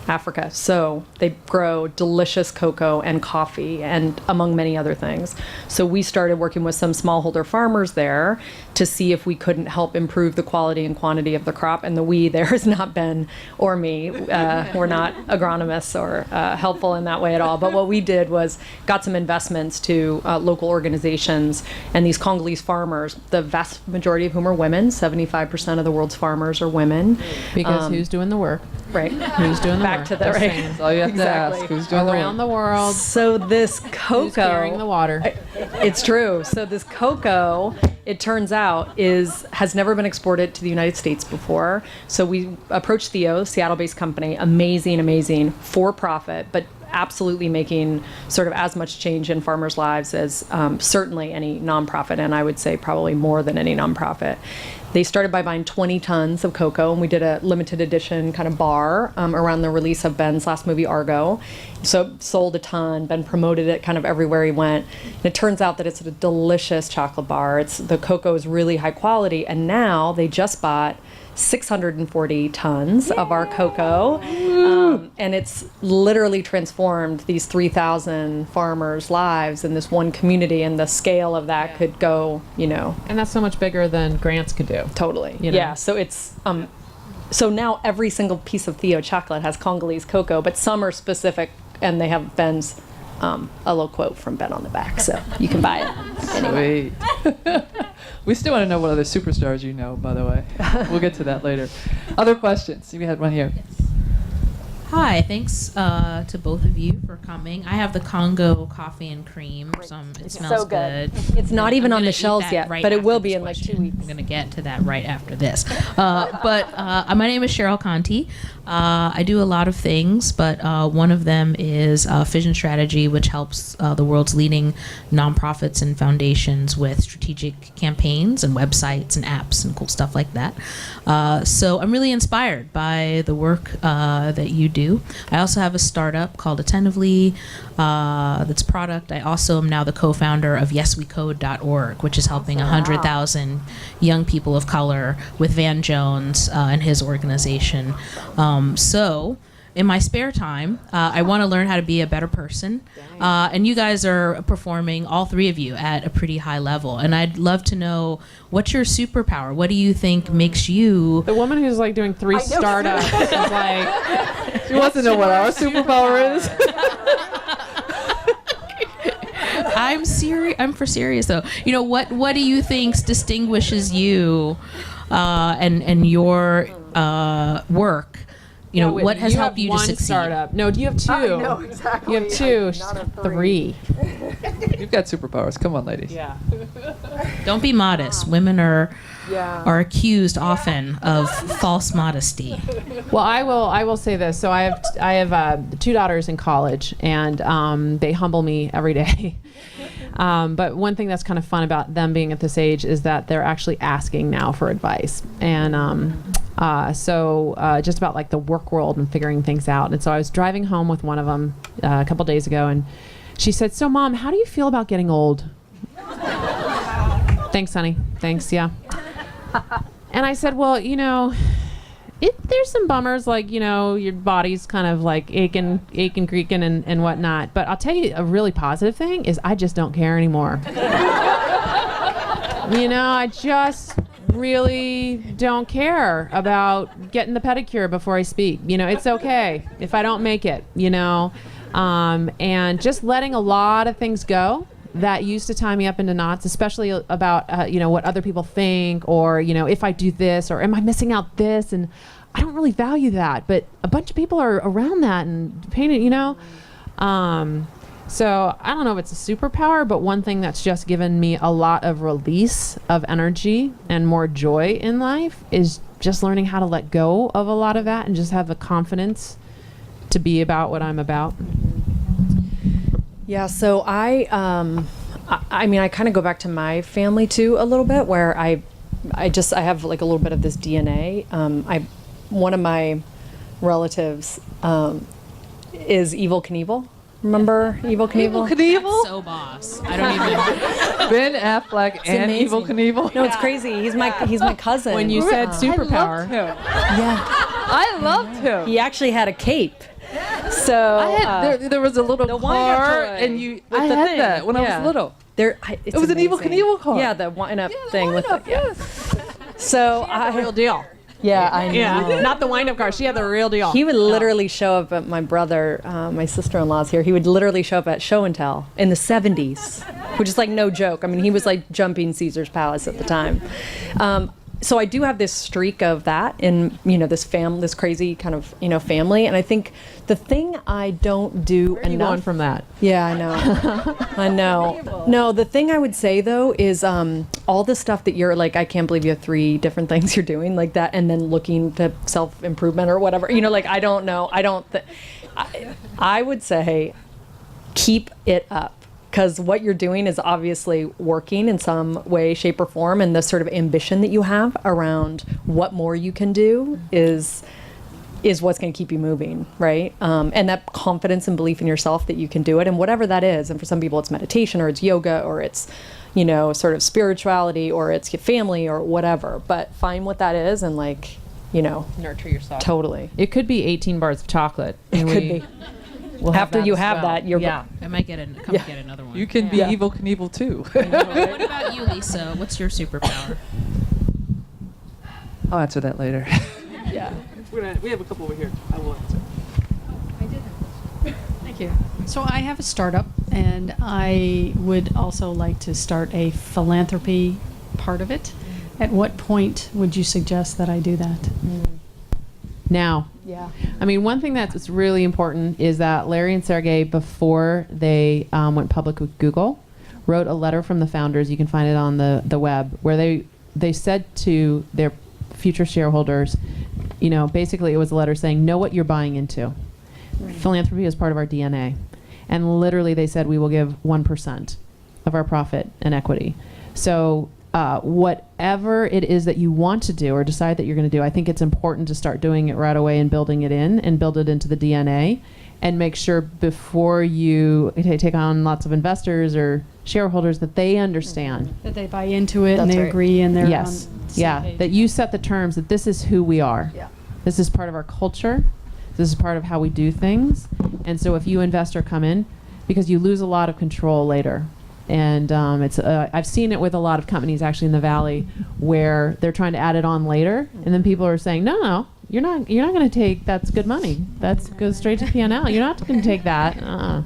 [SPEAKER 2] Africa. So they grow delicious cocoa and coffee, and among many other things. So we started working with some smallholder farmers there to see if we couldn't help improve the quality and quantity of the crop. And the we there is not Ben or me. We're not agronomists or helpful in that way at all. But what we did was got some investments to local organizations, and these Congolese farmers, the vast majority of whom are women. 75% of the world's farmers are women.
[SPEAKER 3] Because who's doing the work?
[SPEAKER 2] Right.
[SPEAKER 3] Who's doing the work?
[SPEAKER 2] Back to the right.
[SPEAKER 1] That's all you have to ask. Who's doing
[SPEAKER 3] Around the world.
[SPEAKER 2] So this cocoa,
[SPEAKER 3] Who's carrying the water?
[SPEAKER 2] It's true. So this cocoa, it turns out, has never been exported to the United States before. So we approached Theo, Seattle-based company, amazing, for profit, but absolutely making sort of as much change in farmers' lives as certainly any nonprofit, and I would say probably more than any nonprofit. They started by buying 20 tons of cocoa, and we did a limited edition kind of bar around the release of Ben's last movie, Argo. So sold a ton. Ben promoted it kind of everywhere he went. And it turns out that it's a delicious chocolate bar. The cocoa is really high quality, and now they just bought 640 tons of our cocoa, and it's literally transformed these 3,000 farmers' lives in this one community, and the scale of that could go,
[SPEAKER 3] And that's so much bigger than grants could do.
[SPEAKER 2] totally.
[SPEAKER 3] You know?
[SPEAKER 2] Yeah, so it's so now every single piece of Theo chocolate has Congolese cocoa, but some are specific, and they have Ben's a little quote from Ben on the back, so you can buy it anyway.
[SPEAKER 1] Sweet. We still want to know what other superstars you know, by the way. We'll get to that later. Other questions? We had one here.
[SPEAKER 5] Hi, thanks to both of you for coming. I have the Congo coffee and cream. It smells
[SPEAKER 2] so good.
[SPEAKER 5] good.
[SPEAKER 2] It's not even
[SPEAKER 5] I'm
[SPEAKER 2] on
[SPEAKER 5] gonna
[SPEAKER 2] the
[SPEAKER 5] eat
[SPEAKER 2] shelves
[SPEAKER 5] that
[SPEAKER 2] yet,
[SPEAKER 5] right
[SPEAKER 2] but it
[SPEAKER 5] after
[SPEAKER 2] will be
[SPEAKER 5] this
[SPEAKER 2] in like 2
[SPEAKER 5] question.
[SPEAKER 2] weeks.
[SPEAKER 5] I'm going to get to that right after this. But my name is Cheryl Conti. I do a lot of things, but one of them is Fission Strategy, which helps the world's leading nonprofits and foundations with strategic campaigns and websites and apps and cool stuff like that. So I'm really inspired by the work that you do. I also have a startup called Attentively that's product. I also am now the co-founder of YesWeCode.org, which is helping 100,000 young people of color with Van Jones and his organization. So in my spare time, I want to learn how to be a better person. And you guys are performing, all three of you, at a pretty high level. And I'd love to know, what's your superpower? What do you think makes you...
[SPEAKER 3] The woman who's like doing 3 startups is like,
[SPEAKER 1] She wants to know what our superpower is.
[SPEAKER 5] I'm for serious though. What do you think distinguishes you and your work? What has helped you to
[SPEAKER 3] one
[SPEAKER 5] succeed?
[SPEAKER 3] Startup. No, do you have 2?
[SPEAKER 2] No, exactly.
[SPEAKER 3] You have 2. She's
[SPEAKER 2] Not a
[SPEAKER 3] got 3.
[SPEAKER 1] You've got superpowers. Come on, ladies.
[SPEAKER 3] Yeah.
[SPEAKER 5] Don't be modest. Women are
[SPEAKER 2] Yeah.
[SPEAKER 5] accused often of false modesty.
[SPEAKER 3] Well, I will say this. So I have 2 daughters in college, and they humble me every day. But one thing that's kind of fun about them being at this age is that they're actually asking now for advice, and so just about like the work world and figuring things out. And so I was driving home with one of them a couple days ago, and she said, "So, Mom, how do you feel about getting old?" Thanks, honey. Thanks. Yeah. And I said, "Well, there's some bummers, like, your body's kind of like aching, creaking and whatnot. But I'll tell you a really positive thing is I just don't care anymore." I just really don't care about getting the pedicure before I speak. It's okay if I don't make it, and just letting a lot of things go that used to tie me up into knots, especially about, what other people think, or, if I do this, or am I missing out this? And I don't really value that, but a bunch of people are around that and painted, so I don't know if it's a superpower, but one thing that's just given me a lot of release of energy and more joy in life is just learning how to let go of a lot of that and just have the confidence to be about what I'm about.
[SPEAKER 2] Yeah, so I kind of go back to my family too a little bit, where I have like a little bit of this DNA. One of my relatives is Evel Knievel. Remember Evel Knievel?
[SPEAKER 1] Knievel?
[SPEAKER 5] So boss. I don't even.
[SPEAKER 1] Ben Affleck and
[SPEAKER 2] amazing.
[SPEAKER 1] Evel Knievel?
[SPEAKER 2] No, it's crazy. He's my cousin.
[SPEAKER 3] When you said
[SPEAKER 1] I
[SPEAKER 3] superpower.
[SPEAKER 1] loved him.
[SPEAKER 2] Yeah,
[SPEAKER 1] I loved him.
[SPEAKER 2] he actually had a cape. So
[SPEAKER 1] I had, there was a little
[SPEAKER 2] the wind-up
[SPEAKER 1] car,
[SPEAKER 2] toy
[SPEAKER 1] and
[SPEAKER 2] with
[SPEAKER 1] I
[SPEAKER 2] the
[SPEAKER 1] had
[SPEAKER 2] thing.
[SPEAKER 1] that when I
[SPEAKER 2] Yeah.
[SPEAKER 1] was little.
[SPEAKER 2] It
[SPEAKER 1] was an Evel Knievel car.
[SPEAKER 2] Yeah, the wind-up thing with
[SPEAKER 1] wind-up,
[SPEAKER 2] the, yeah.
[SPEAKER 1] yes.
[SPEAKER 2] So
[SPEAKER 3] The real deal.
[SPEAKER 2] yeah, I know.
[SPEAKER 3] Yeah, not the wind-up car. She had the real deal.
[SPEAKER 2] He would literally show up at my brother, my sister-in-law's here. He would literally show up at Show and Tell in the 70s, which is like no joke. I mean, he was like jumping Caesar's Palace at the time. so I do have this streak of that in, this crazy kind of, family. And I think the thing I don't do
[SPEAKER 3] Where are you
[SPEAKER 2] enough
[SPEAKER 3] going from that?
[SPEAKER 2] Yeah, I know. I know. No, the thing I would say though is all the stuff that you're like, I can't believe you have 3 different things you're doing like that, and then looking to self-improvement or whatever. Like I don't know. I would say keep it up, because what you're doing is obviously working in some way, shape, or form, and the sort of ambition that you have around what more you can do is what's going to keep you moving, right? And that confidence and belief in yourself that you can do it, and whatever that is. And for some people, it's meditation, or it's yoga, or it's, sort of spirituality, or it's your family, or whatever. But find what that is, and
[SPEAKER 3] Nurture yourself.
[SPEAKER 2] totally.
[SPEAKER 3] It could be 18 bars of chocolate.
[SPEAKER 2] It could be.
[SPEAKER 3] We'll
[SPEAKER 2] After you
[SPEAKER 3] as
[SPEAKER 2] have
[SPEAKER 3] well.
[SPEAKER 2] that, you're
[SPEAKER 3] yeah.
[SPEAKER 5] I might get another one.
[SPEAKER 1] You can be
[SPEAKER 2] Yeah.
[SPEAKER 1] Evil Knievel too.
[SPEAKER 5] What about you, Lisa? What's your superpower?
[SPEAKER 1] I'll answer that later.
[SPEAKER 2] Yeah.
[SPEAKER 1] We have a couple over here. I will answer.
[SPEAKER 6] Thank you. So I have a startup, and I would also like to start a philanthropy part of it. At what point would you suggest that I do that?
[SPEAKER 3] Now.
[SPEAKER 2] Yeah.
[SPEAKER 3] I mean, one thing that's really important is that Larry and Sergey, before they went public with Google, wrote a letter from the founders. You can find it on the web, where they said to their future shareholders, basically it was a letter saying, know what you're buying into. Right. Philanthropy is part of our DNA. And literally they said, we will give 1% of our profit and equity. So whatever it is that you want to do or decide that you're going to do, I think it's important to start doing it right away and building it in and build it into the DNA, and make sure before you take on lots of investors or shareholders that they understand.
[SPEAKER 6] That they buy into it and
[SPEAKER 2] That's
[SPEAKER 6] they
[SPEAKER 2] right.
[SPEAKER 6] agree, and they're
[SPEAKER 3] Yes.
[SPEAKER 6] on the same
[SPEAKER 3] Yeah.
[SPEAKER 6] page.
[SPEAKER 3] That you set the terms, that this is who we are.
[SPEAKER 2] Yeah.
[SPEAKER 3] This is part of our culture. This is part of how we do things. And so if you invest or come in, because you lose a lot of control later. And I've seen it with a lot of companies actually in the Valley, where they're trying to add it on later, and then people are saying, no, you're not going to take, that's good money. That goes straight to P&L. You're not going to take that.
[SPEAKER 6] Yeah.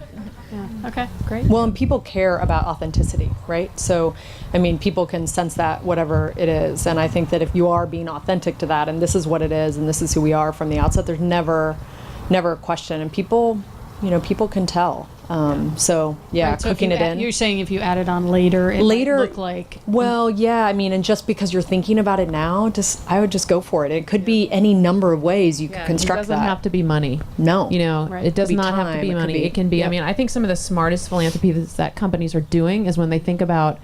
[SPEAKER 6] Okay, great.
[SPEAKER 2] Well, and people care about authenticity, right? So, I mean, people can sense that, whatever it is. And I think that if you are being authentic to that, and this is what it is, and this is who we are from the outset, there's never a question. And people can tell. So, yeah,
[SPEAKER 6] Right, so if
[SPEAKER 2] cooking
[SPEAKER 6] you
[SPEAKER 2] it in.
[SPEAKER 6] You're saying if you add it on later, it might look like...
[SPEAKER 2] Well, yeah, I mean, and just because you're thinking about it now, I would just go for it. It could be any number of ways you could construct
[SPEAKER 3] It doesn't
[SPEAKER 2] that.
[SPEAKER 3] have to be money.
[SPEAKER 2] No.
[SPEAKER 6] Right.
[SPEAKER 3] It does
[SPEAKER 2] It could be
[SPEAKER 3] not have to
[SPEAKER 2] time,
[SPEAKER 3] be
[SPEAKER 2] it could
[SPEAKER 3] money.
[SPEAKER 2] be-
[SPEAKER 3] It can be, I
[SPEAKER 2] yep.
[SPEAKER 3] mean, I think some of the smartest philanthropy that companies are doing is when they think about,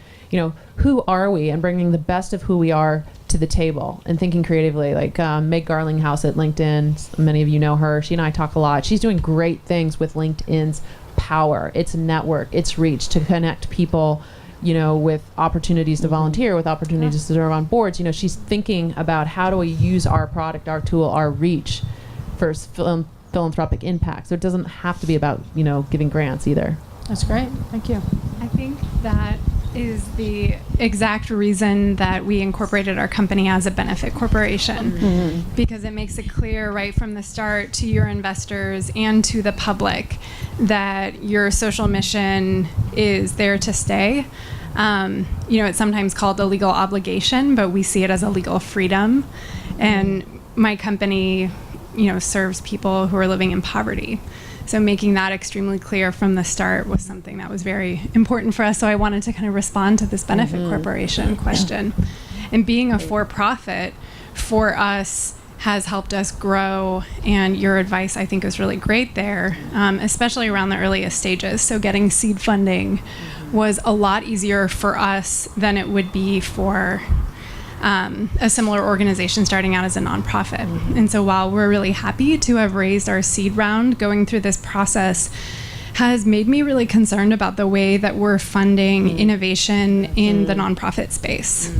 [SPEAKER 3] who are we, and bringing the best of who we are to the table and thinking creatively. Like Meg Garlinghouse at LinkedIn, many of you know her. She and I talk a lot. She's doing great things with LinkedIn's power, its network, its reach to connect people, with opportunities to volunteer, with opportunities to serve on boards. She's thinking about how do we use our product, our tool, our reach for philanthropic impact. So it doesn't have to be about, giving grants either.
[SPEAKER 6] That's great. Thank you.
[SPEAKER 7] I think that is the exact reason that we incorporated our company as a benefit corporation, because it makes it clear right from the start to your investors and to the public that your social mission is there to stay. It's sometimes called a legal obligation, but we see it as a legal freedom. And my company, serves people who are living in poverty. So making that extremely clear from the start was something that was very important for us. So I wanted to kind of respond to this benefit corporation question. And being a for-profit for us has helped us grow. And your advice, I think, is really great there, especially around the earliest stages. So getting seed funding was a lot easier for us than it would be for a similar organization starting out as a nonprofit. And so while we're really happy to have raised our seed round, going through this process has made me really concerned about the way that we're funding innovation in the nonprofit space.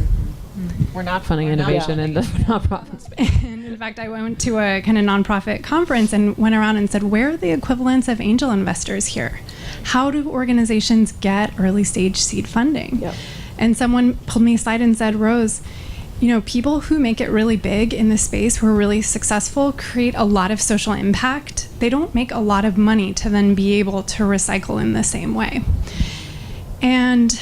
[SPEAKER 3] We're not funding innovation in the nonprofit space.
[SPEAKER 7] And in fact, I went to a kind of nonprofit conference and went around and said, where are the equivalents of angel investors here? How do organizations get early stage seed funding?
[SPEAKER 2] Yep.
[SPEAKER 7] And someone pulled me aside and said, Rose, people who make it really big in this space, who are really successful, create a lot of social impact. They don't make a lot of money to then be able to recycle in the same way. And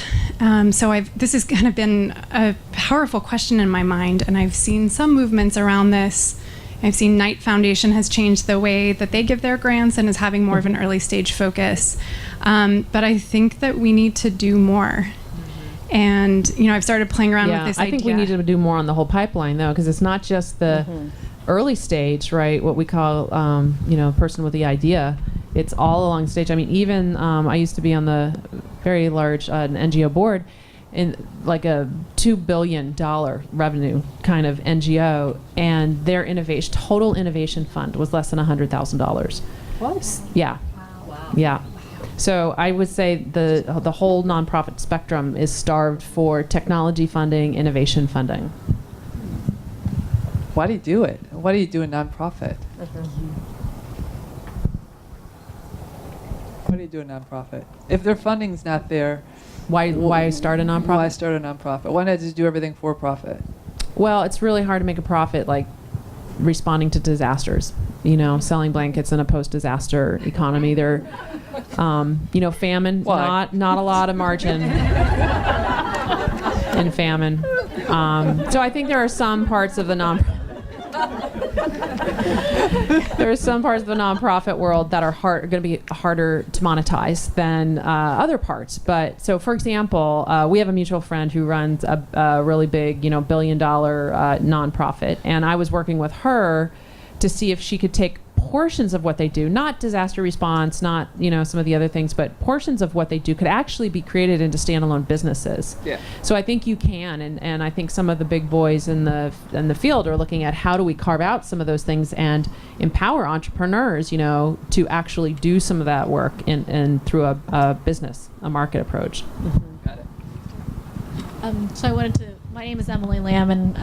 [SPEAKER 7] So this has kind of been a powerful question in my mind, and I've seen some movements around this. I've seen Knight Foundation has changed the way that they give their grants and is having more of an early stage focus. But I think that we need to do more. And, I've started playing around with this idea.
[SPEAKER 3] I think we need to do more on the whole pipeline, though, because it's not just the early stage, right, what we call, person with the idea. It's all along the stage. I mean, even I used to be on the very large NGO board, in like a $2 billion revenue kind of NGO, and their total innovation fund was less than $100,000.
[SPEAKER 1] What?
[SPEAKER 3] Yeah. Wow. Yeah. So I would say the whole nonprofit spectrum is starved for technology funding, innovation funding.
[SPEAKER 1] Why do you do it? Why do you do a nonprofit? Why do you do a nonprofit? If their funding's not there,
[SPEAKER 3] Why start a nonprofit?
[SPEAKER 1] why start a nonprofit? Why not just do everything for profit?
[SPEAKER 3] Well, it's really hard to make a profit, like responding to disasters. Selling blankets in a post-disaster economy. They're, famine.
[SPEAKER 1] Why?
[SPEAKER 3] Not a lot of margin in famine. So I think there are some parts of the nonprofit world that are going to be harder to monetize than other parts. But so, for example, we have a mutual friend who runs a really big, $1 billion nonprofit, and I was working with her to see if she could take portions of what they do, not disaster response, not some of the other things, but portions of what they do could actually be created into standalone businesses.
[SPEAKER 1] Yeah.
[SPEAKER 3] So I think you can, and I think some of the big boys in the field are looking at how do we carve out some of those things and empower entrepreneurs, to actually do some of that work and through a business, a market approach.
[SPEAKER 1] Got it.
[SPEAKER 8] My name is Emily Lamb, and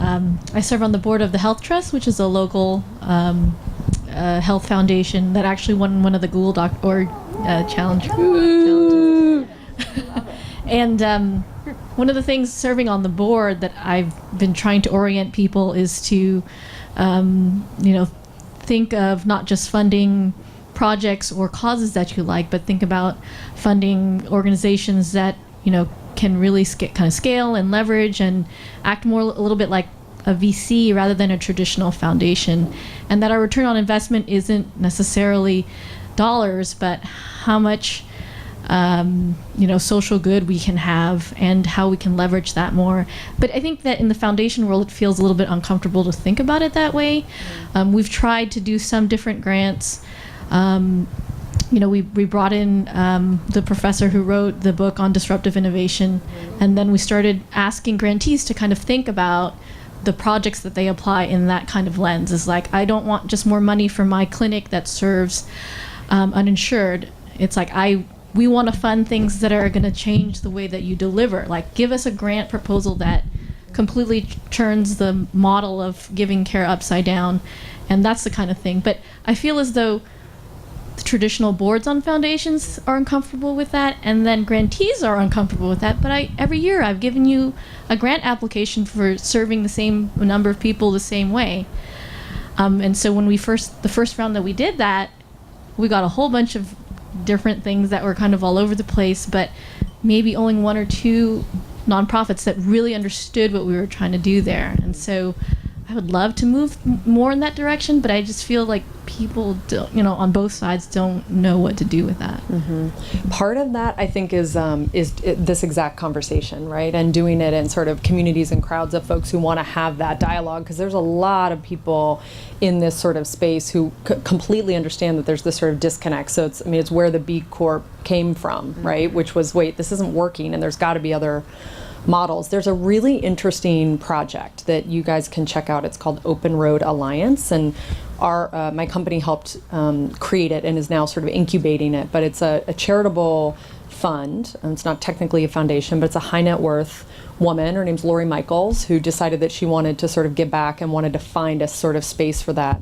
[SPEAKER 8] I serve on the board of the Health Trust, which is a local health foundation that actually won one of the Google.org challenges. And one of the things serving on the board that I've been trying to orient people is to, think of not just funding projects or causes that you like, but think about funding organizations that, can really scale and leverage and act more a little bit like a VC rather than a traditional foundation, and that our return on investment isn't necessarily dollars, but how much social good we can have and how we can leverage that more. But I think that in the foundation world, it feels a little bit uncomfortable to think about it that way. We've tried to do some different grants. We brought in the professor who wrote the book on disruptive innovation, and then we started asking grantees to kind of think about the projects that they apply in that kind of lens. Is like, I don't want just more money for my clinic that serves uninsured. It's like, we want to fund things that are going to change the way that you deliver. Like, give us a grant proposal that completely turns the model of giving care upside down, and that's the kind of thing. But I feel as though the traditional boards on foundations are uncomfortable with that, and then grantees are uncomfortable with that. But every year I've given you a grant application for serving the same number of people the same way. And so when the first round that we did that, we got a whole bunch of different things that were kind of all over the place, but maybe only one or two nonprofits that really understood what we were trying to do there. And so I would love to move more in that direction, but I just feel like people don't, on both sides don't know what to do with that.
[SPEAKER 2] Part of that, I think, is this exact conversation, right? And doing it in sort of communities and crowds of folks who want to have that dialogue, because there's a lot of people in this sort of space who completely understand that there's this sort of disconnect. So it's where the B Corp came from, right? Which was, wait, this isn't working, and there's got to be other models. There's a really interesting project that you guys can check out. It's called Open Road Alliance, and my company helped create it and is now sort of incubating it. But it's a charitable fund, and it's not technically a foundation, but it's a high net worth woman. Her name's Lori Michaels, who decided that she wanted to sort of give back and wanted to find a sort of space for that.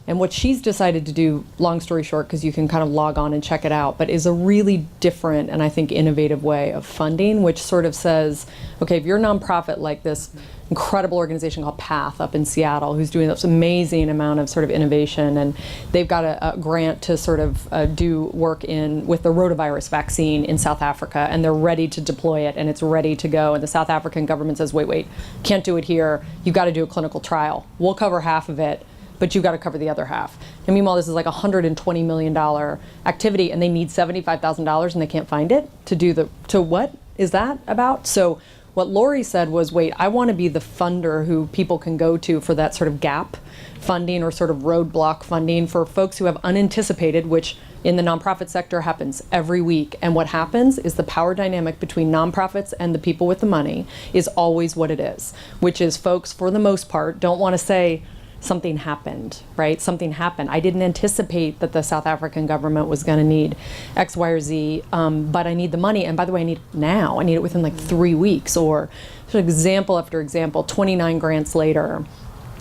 [SPEAKER 9] And what she's decided to do, long story short, because you can kind of log on and check it out, but is a really different and I think innovative way of funding, which sort of says, okay, if you're a nonprofit like this incredible organization called PATH up in Seattle, who's doing this amazing amount of sort of innovation, and they've got a grant to sort of do work with the rotavirus vaccine in South Africa, and they're ready to deploy it, and it's ready to go. And the South African government says, wait, can't do it here. You've got to do a clinical trial. We'll cover half of it, but you've got to cover the other half. And meanwhile, this is like a $120 million activity, and they need $75,000, and they can't find it to what is that about? So what Lori said was, wait, I want to be the funder who people can go to for that sort of gap funding or sort of roadblock funding for folks who have unanticipated, which in the nonprofit sector happens every week. And what happens is the power dynamic between nonprofits and the people with the money is always what it is, which is folks, for the most part, don't want to say, something happened, right? Something happened. I didn't anticipate that the South African government was going to need X, Y, or Z, but I need the money. And by the way, I need it now. I need it within like 3 weeks. Or so example after example, 29 grants later,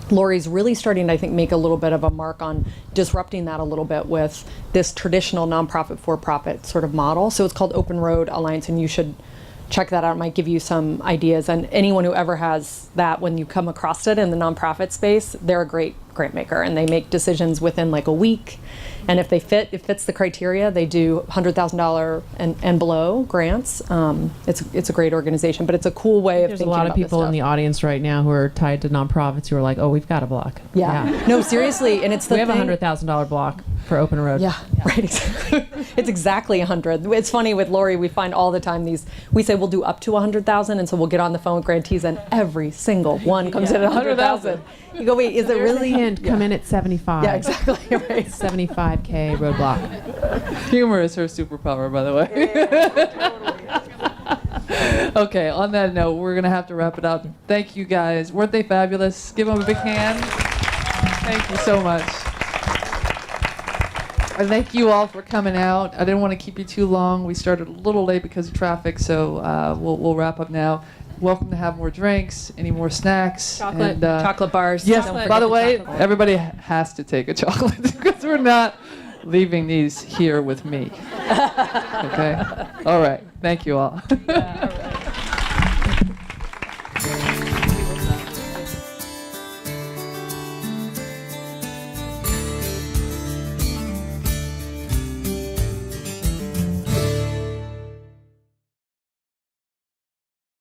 [SPEAKER 9] Lori's really starting to, I think, make a little bit of a mark on disrupting that a little bit with this traditional nonprofit for-profit sort of model. So it's called Open Road Alliance, and you should check that out. It might give you some ideas. And anyone who ever has that, when you come across it in the nonprofit space, they're a great grant maker, and they make decisions within like a week. And if it fits the criteria, they do $100,000 and below grants. It's a great organization, but it's a cool way of
[SPEAKER 3] There's
[SPEAKER 9] thinking
[SPEAKER 3] a lot of
[SPEAKER 9] about this
[SPEAKER 3] people in
[SPEAKER 9] stuff.
[SPEAKER 3] the audience right now who are tied to nonprofits who are like, oh, we've got a block.
[SPEAKER 9] Yeah. No, seriously, and it's the
[SPEAKER 3] We have a
[SPEAKER 9] thing-
[SPEAKER 3] $100,000 block for Open Road.
[SPEAKER 9] Yeah, right. Exactly. It's exactly 100. It's funny with Lori, we find all the time we say we'll do up to 100,000, and so we'll get on the phone with grantees, and every single one comes in at 100,000. You go, wait, is it really?
[SPEAKER 3] Come in at 75.
[SPEAKER 9] Yeah, exactly. Right.
[SPEAKER 3] 75K roadblock.
[SPEAKER 1] Humor is her superpower, by the way. Okay, on that note, we're going to have to wrap it up. Thank you guys. Weren't they fabulous? Give them a big hand. Thank you so much. And thank you all for coming out. I didn't want to keep you too long. We started a little late because of traffic, so we'll wrap up now. Welcome to have more drinks, any more snacks.
[SPEAKER 9] Chocolate, chocolate bars.
[SPEAKER 1] Yes,
[SPEAKER 9] Don't
[SPEAKER 1] by the
[SPEAKER 9] forget
[SPEAKER 1] way,
[SPEAKER 9] chocolate.
[SPEAKER 1] everybody has to take a chocolate because we're not leaving these here with me. Okay? All right. Thank you all.